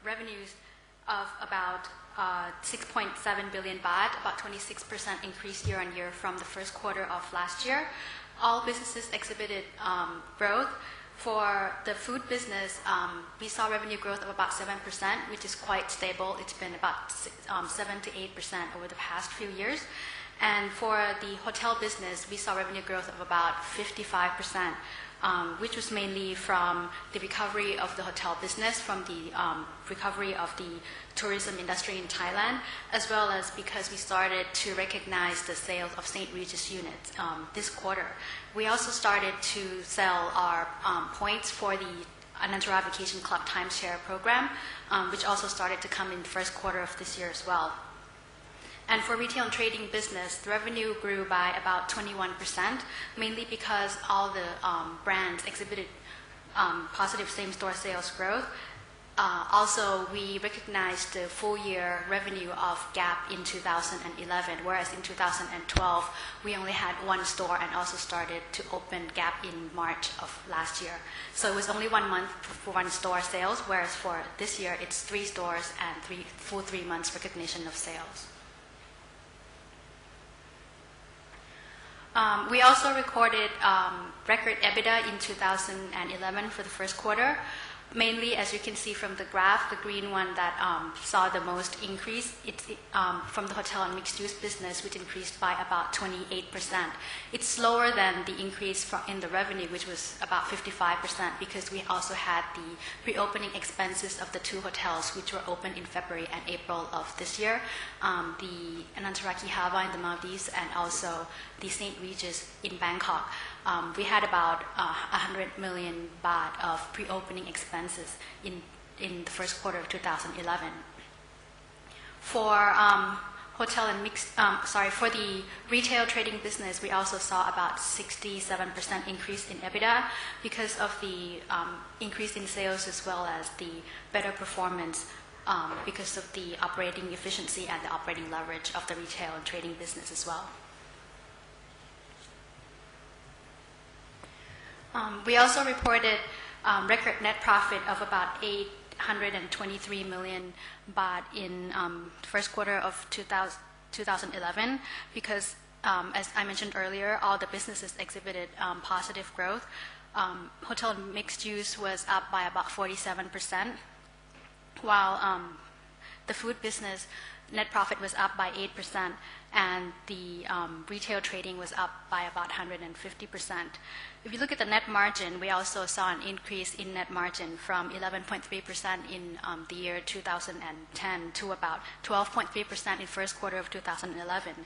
revenues of about 6.7 billion baht, about 26% increase year on year from the first quarter of last year. All businesses exhibited growth. For the food business, we saw revenue growth of about 7%, which is quite stable. It's been about 7 to 8% over the past few years. And for the hotel business, we saw revenue growth of about 55%, which was mainly from the recovery of the hotel business, from the recovery of the tourism industry in Thailand, as well as because we started to recognize the sales of St. Regis units this quarter. We also started to sell our points for the Anantara Vacation Club timeshare program, which also started to come in the first quarter of this year as well. And for retail and trading business, the revenue grew by about 21%, mainly because all the brands exhibited positive same-store sales growth. Also, we recognized the full-year revenue of Gap in 2011, whereas in 2012, we only had one store and also started to open Gap in March of last year. So it was only 1 month for one store sales, whereas for this year, it's 3 stores and full 3 months recognition of sales. We also recorded record EBITDA in 2011 for the first quarter. Mainly, as you can see from the graph, the green one that saw the most increase, it's from the hotel and mixed-use business, which increased by about 28%. It's slower than the increase in the revenue, which was about 55%, because we also had the reopening expenses of the 2 hotels, which were opened in February and April of this year, the Anantara Hava in the Maldives, and also the St. Regis in Bangkok. We had about 100 million baht of pre-opening expenses in the first quarter of 2011. For for the retail trading business, we also saw about 67% increase in EBITDA because of the increase in sales as well as the better performance because of the operating efficiency and the operating leverage of the retail and trading business as well. We also reported record net profit of about 823 million baht in first quarter of 2011 because, as I mentioned earlier, all the businesses exhibited positive growth. Hotel and mixed use was up by about 47%, while the food business net profit was up by 8%, and the retail trading was up by about 150%. If you look at the net margin, we also saw an increase in net margin from 11.3% in the year 2010 to about 12.3% in first quarter of 2011.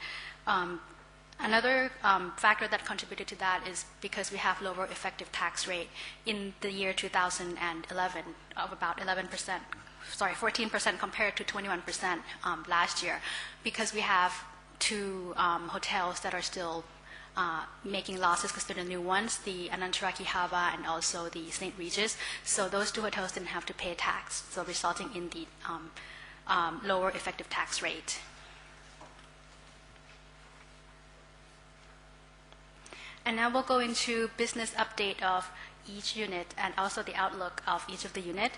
Another factor that contributed to that is because we have lower effective tax rate in the year 2011 of about 14% compared to 21% last year, because we have 2 hotels that are still making losses because they're the new ones, the Anantara Hava and also the St. Regis. So those 2 hotels didn't have to pay tax, so resulting in the lower effective tax rate. And now we'll go into business update of each unit and also the outlook of each of the unit.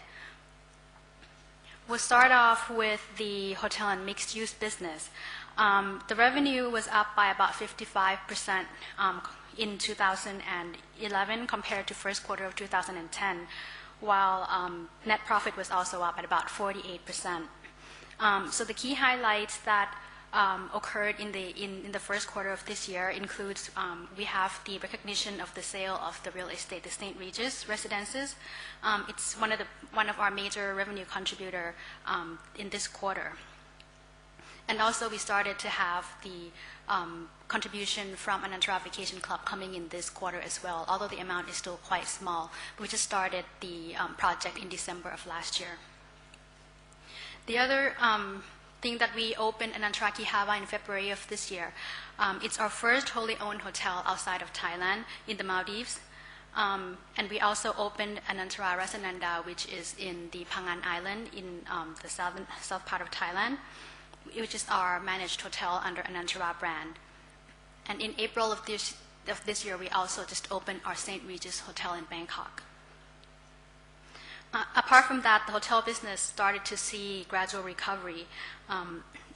We'll start off with the hotel and mixed-use business. The revenue was up by about 55% in 2011 compared to first quarter of 2010, while net profit was also up at about 48%. So the key highlights that occurred in the first quarter of this year includes we have the recognition of the sale of the real estate, the St. Regis residences. It's one of our major revenue contributor in this quarter. And also we started to have the contribution from Anantara Vacation Club coming in this quarter as well, although the amount is still quite small. We just started the project in December of last year. The other thing that we opened Anantara Hava in February of this year. It's our first wholly owned hotel outside of Thailand in the Maldives. And we also opened Anantara Rasananda, which is in the Phangan Island in the south part of Thailand, which is our managed hotel under Anantara brand. And in April of this year, we also just opened our St. Regis Hotel in Bangkok. Apart from that, the hotel business started to see gradual recovery.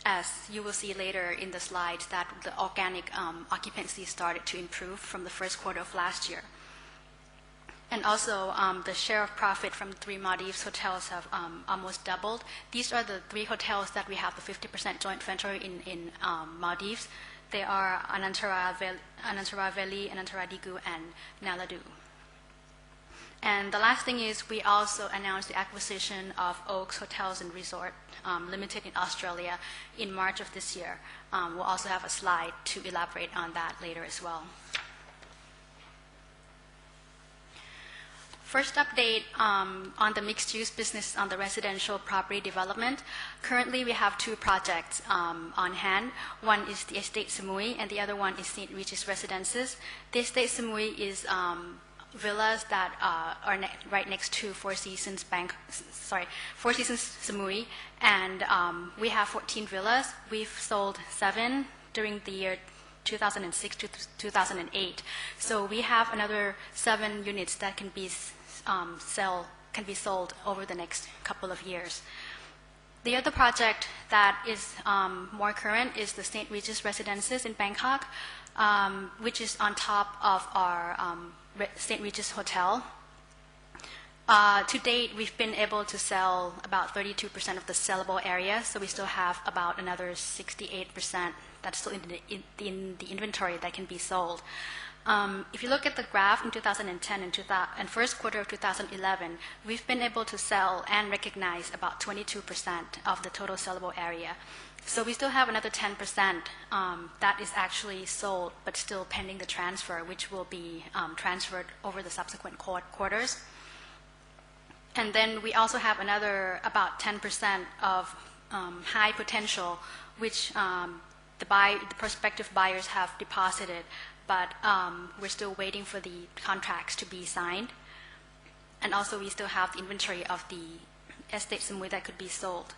As you will see later in the slides, that the organic occupancy started to improve from the first quarter of last year. And also, the share of profit from the 3 Maldives hotels have almost doubled. These are the 3 hotels that we have the 50% joint venture in Maldives. They are Anantara Valley, Anantara Digu, and Naladu. And the last thing is we also announced the acquisition of Oaks Hotels and Resort Limited in Australia in March of this year. We'll also have a slide to elaborate on that later as well. First update on the mixed-use business on the residential property development. Currently, we have 2 projects on hand. One is the Estate Samui, and the other one is St. Regis Residences. The Estate Samui is villas that are right next to Four Seasons Samui, and we have 14 villas. We've sold 7 during the year 2006 to 2008. So we have another 7 units that can be sold over the next couple of years. The other project that is more current is the St. Regis Residences in Bangkok, which is on top of our St. Regis Hotel. To date, we've been able to sell about 32% of the sellable area, so we still have about another 68% that's still in the inventory that can be sold. If you look at the graph in 2010 and first quarter of 2011, we've been able to sell and recognize about 22% of the total sellable area. So we still have another 10% that is actually sold, but still pending the transfer, which will be transferred over the subsequent quarters. And then we also have another about 10% of high potential, which the prospective buyers have deposited, but we're still waiting for the contracts to be signed. And also we still have the inventory of the Estate Samui that could be sold.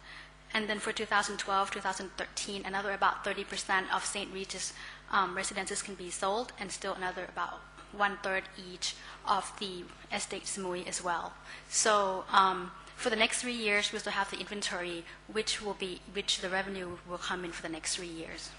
And then for 2012, 2013, another about 30% of St. Regis residences can be sold, and still another about 1/3 each of the Estate Samui as well. So for the next 3 years, we still have the inventory, which the revenue will come in for the next 3 years.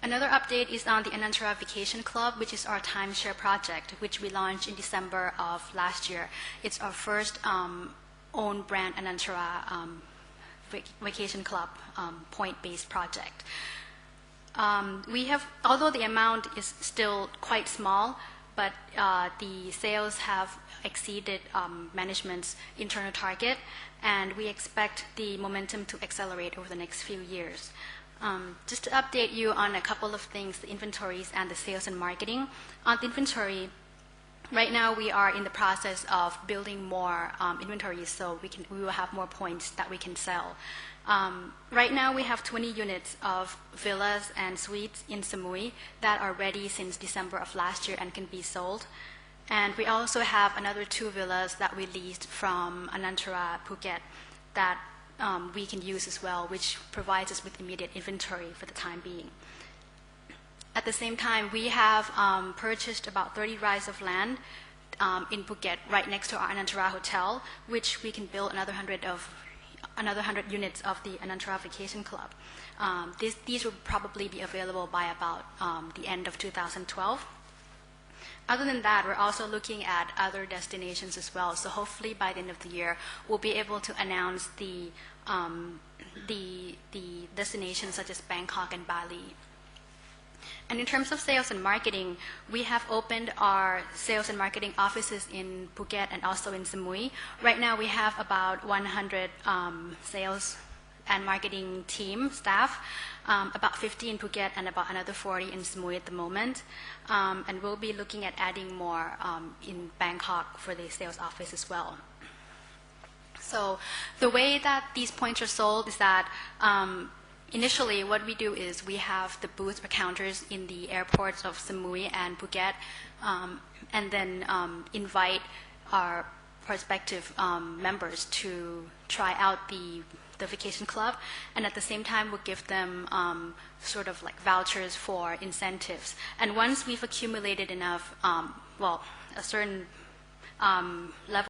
Another update is on the Anantara Vacation Club, which is our timeshare project, which we launched in December of last year. It's our first own brand Anantara Vacation Club point-based project. Although the amount is still quite small, but the sales have exceeded management's internal target, and we expect the momentum to accelerate over the next few years. Just to update you on a couple of things, the inventories and the sales and marketing. On the inventory, right now we are in the process of building more inventories, so we will have more points that we can sell. Right now we have 20 units of villas and suites in Samui that are ready since December of last year and can be sold. And we also have another 2 villas that we leased from Anantara Phuket that we can use as well, which provides us with immediate inventory for the time being. At the same time, we have purchased about 30 rides of land in Phuket right next to our Anantara Hotel, which we can build another 100 units of the Anantara Vacation Club. These will probably be available by about the end of 2012. Other than that, we're also looking at other destinations as well. So hopefully by the end of the year, we'll be able to announce the destinations such as Bangkok and Bali. And in terms of sales and marketing, we have opened our sales and marketing offices in Phuket and also in Samui. Right now we have about 100 sales and marketing team staff, about 50 in Phuket and about another 40 in Samui at the moment. And we'll be looking at adding more in Bangkok for the sales office as well. So the way that these points are sold is that initially what we do is we have the booths or counters in the airports of Samui and Phuket, and then invite our prospective members to try out the vacation club, and at the same time we'll give them sort of like vouchers for incentives. And once we've accumulated enough, a certain level